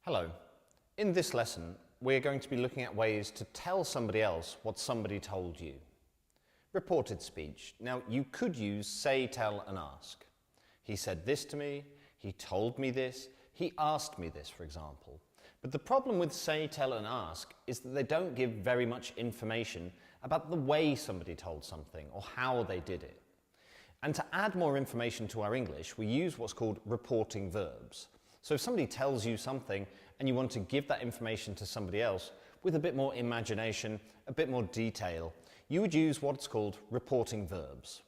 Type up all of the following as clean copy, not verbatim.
Hello. In this lesson, we're going to be looking at ways to tell somebody else what somebody told you. Reported speech. Now, you could use say, tell, and ask. He said this to me, he told me this, he asked me this, for example. But the problem with say, tell, and ask is that they don't give very much information about the way somebody told something or how they did it. And to add more information to our English, we use what's called reporting verbs. So if somebody tells you something and you want to give that information to somebody else with a bit more imagination, a bit more detail, you would use what's called reporting verbs.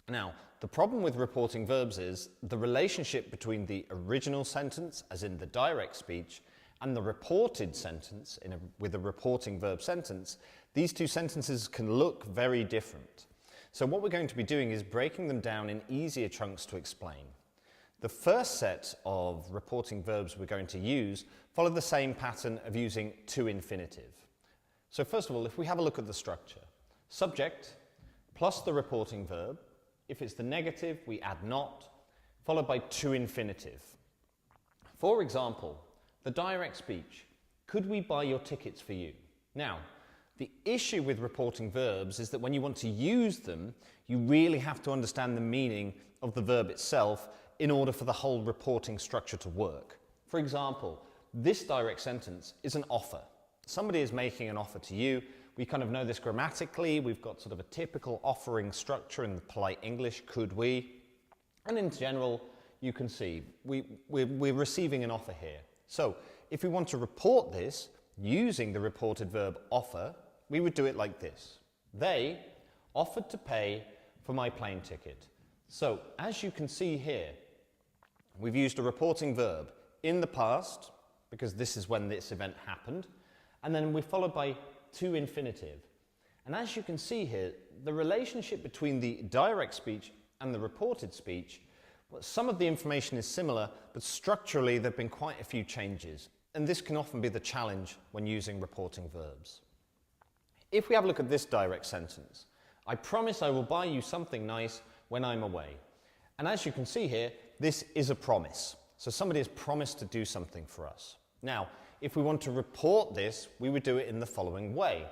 Now, the problem with reporting verbs is the relationship between the original sentence, as in the direct speech, and the reported sentence with a reporting verb sentence. These two sentences can look very different. So what we're going to be doing is breaking them down in easier chunks to explain. The first set of reporting verbs we're going to use follow the same pattern of using to infinitive. So first of all, if we have a look at the structure, subject plus the reporting verb. If it's the negative, we add not, followed by to infinitive. For example, the direct speech, could we buy your tickets for you? Now, the issue with reporting verbs is that when you want to use them, you really have to understand the meaning of the verb itself in order for the whole reporting structure to work. For example, this direct sentence is an offer. Somebody is making an offer to you. We kind of know this grammatically. We've got sort of a typical offering structure in the polite English, could we? And in general, you can see we're receiving an offer here. So if we want to report this using the reported verb offer, we would do it like this. They offered to pay for my plane ticket. So as you can see here, we've used a reporting verb in the past, because this is when this event happened, and then we're followed by to infinitive. And as you can see here, the relationship between the direct speech and the reported speech, well, some of the information is similar, but structurally there have been quite a few changes. And this can often be the challenge when using reporting verbs. If we have a look at this direct sentence, I promise I will buy you something nice when I'm away. And as you can see here, this is a promise. So somebody has promised to do something for us. Now, if we want to report this, we would do it in the following way.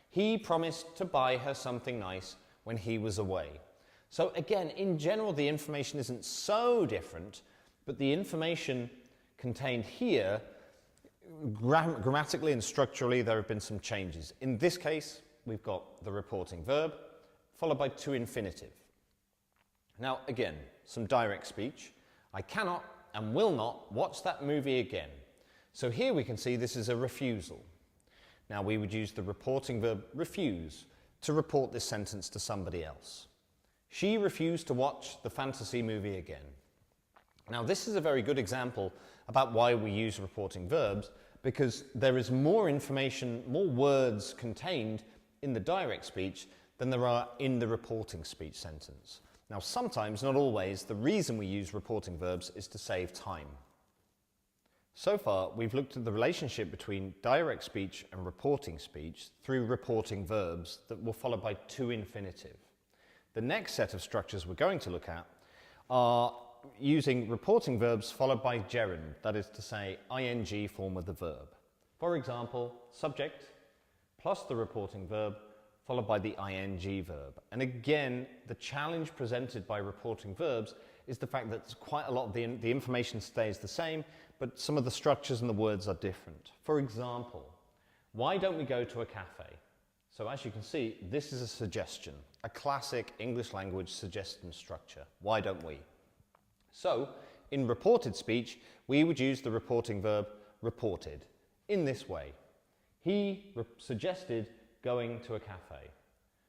He promised to buy her something nice when he was away. So again, in general, the information isn't so different, but the information contained here, grammatically and structurally, there have been some changes. In this case, we've got the reporting verb, followed by to infinitive. Now, again, some direct speech. I cannot and will not watch that movie again. So here we can see this is a refusal. Now we would use the reporting verb refuse to report this sentence to somebody else. She refused to watch the fantasy movie again. Now this is a very good example about why we use reporting verbs, because there is more information, more words contained in the direct speech than there are in the reporting speech sentence. Now sometimes, not always, the reason we use reporting verbs is to save time. So far, we've looked at the relationship between direct speech and reporting speech through reporting verbs that were followed by to infinitive. The next set of structures we're going to look at are using reporting verbs followed by gerund, that is to say, ing form of the verb. For example, subject plus the reporting verb followed by the ing verb. And again, the challenge presented by reporting verbs is the fact that quite a lot of the information stays the same, but some of the structures and the words are different. For example, why don't we go to a cafe? So as you can see, this is a suggestion, a classic English language suggestion structure. Why don't we? So, in reported speech, we would use the reporting verb reported in this way. He suggested going to a cafe.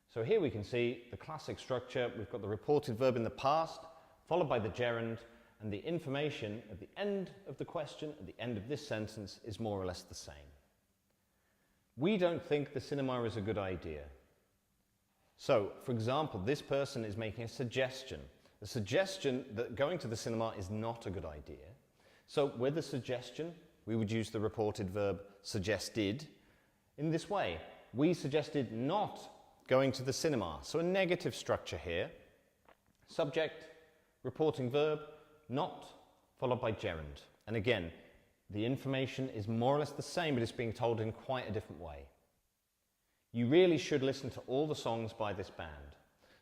So here we can see the classic structure. We've got the reported verb in the past, followed by the gerund, and the information at the end of the question, at the end of this sentence, is more or less the same. We don't think the cinema is a good idea. So, for example, this person is making a suggestion that going to the cinema is not a good idea. So with the suggestion, we would use the reported verb suggested in this way. We suggested not going to the cinema. So a negative structure here. Subject, reporting verb, not, followed by gerund. And again, The information is more or less the same, but it's being told in quite a different way. You really should listen to all the songs by this band.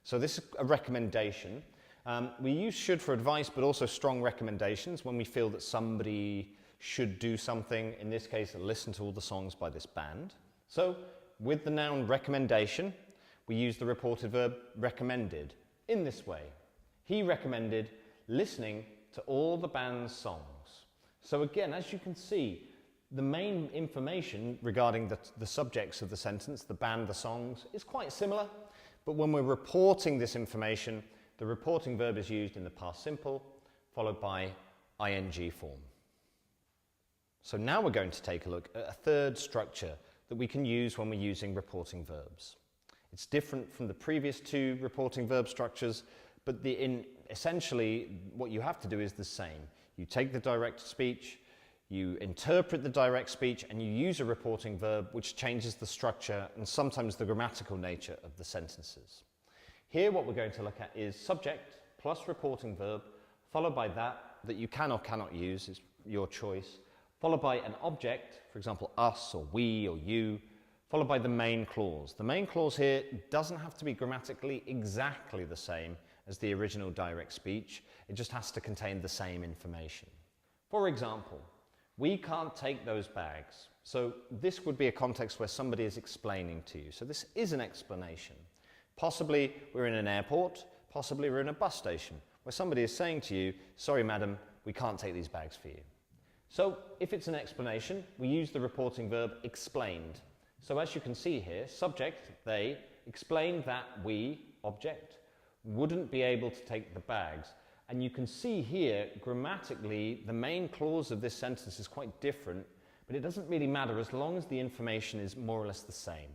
So this is a recommendation. We use should for advice, but also strong recommendations when we feel that somebody should do something. In this case, listen to all the songs by this band. So with the noun recommendation, we use the reported verb recommended in this way. He recommended listening to all the band's songs. So again, as you can see, the main information regarding the subjects of the sentence, the band, the songs, is quite similar. But when we're reporting this information, the reporting verb is used in the past simple, followed by ing form. So now we're going to take a look at a third structure that we can use when we're using reporting verbs. It's different from the previous two reporting verb structures, but essentially what you have to do is the same. You take the direct speech, you interpret the direct speech, and you use a reporting verb which changes the structure and sometimes the grammatical nature of the sentences. Here what we're going to look at is subject plus reporting verb, followed by that you can or cannot use, is your choice, followed by an object, for example us or we or you, followed by the main clause. The main clause here doesn't have to be grammatically exactly the same as the original direct speech, it just has to contain the same information. For example, we can't take those bags. So this would be a context where somebody is explaining to you. So this is an explanation. Possibly we're in an airport, possibly we're in a bus station, where somebody is saying to you, sorry madam, we can't take these bags for you. So if it's an explanation, we use the reporting verb explained. So as you can see here, subject, they, explained that we, object, wouldn't be able to take the bags. And you can see here, grammatically, the main clause of this sentence is quite different, but it doesn't really matter as long as the information is more or less the same.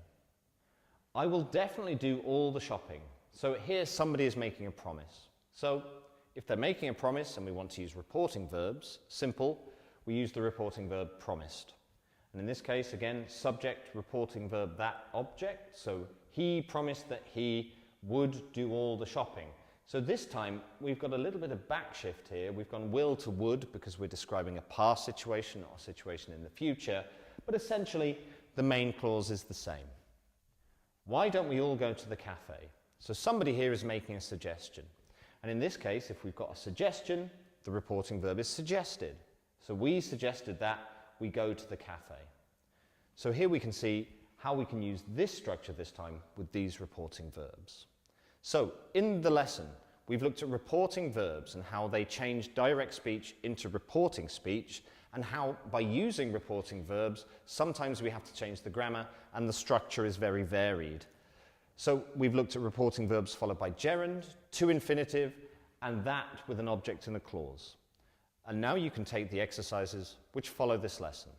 I will definitely do all the shopping. So here somebody is making a promise. So if they're making a promise and we want to use reporting verbs, simple, we use the reporting verb promised. And in this case, again, subject, reporting verb, that object. So he promised that he would do all the shopping. So this time we've got a little bit of backshift here. We've gone will to would because we're describing a past situation or a situation in the future, but essentially the main clause is the same. Why don't we all go to the cafe? So somebody here is making a suggestion. And in this case, if we've got a suggestion, the reporting verb is suggested. So we suggested that we go to the cafe. So here we can see how we can use this structure this time with these reporting verbs. So in the lesson, we've looked at reporting verbs and how they change direct speech into reporting speech, and how by using reporting verbs, sometimes we have to change the grammar and the structure is very varied. So we've looked at reporting verbs followed by gerund, to infinitive, and that with an object in a clause. And now you can take the exercises which follow this lesson.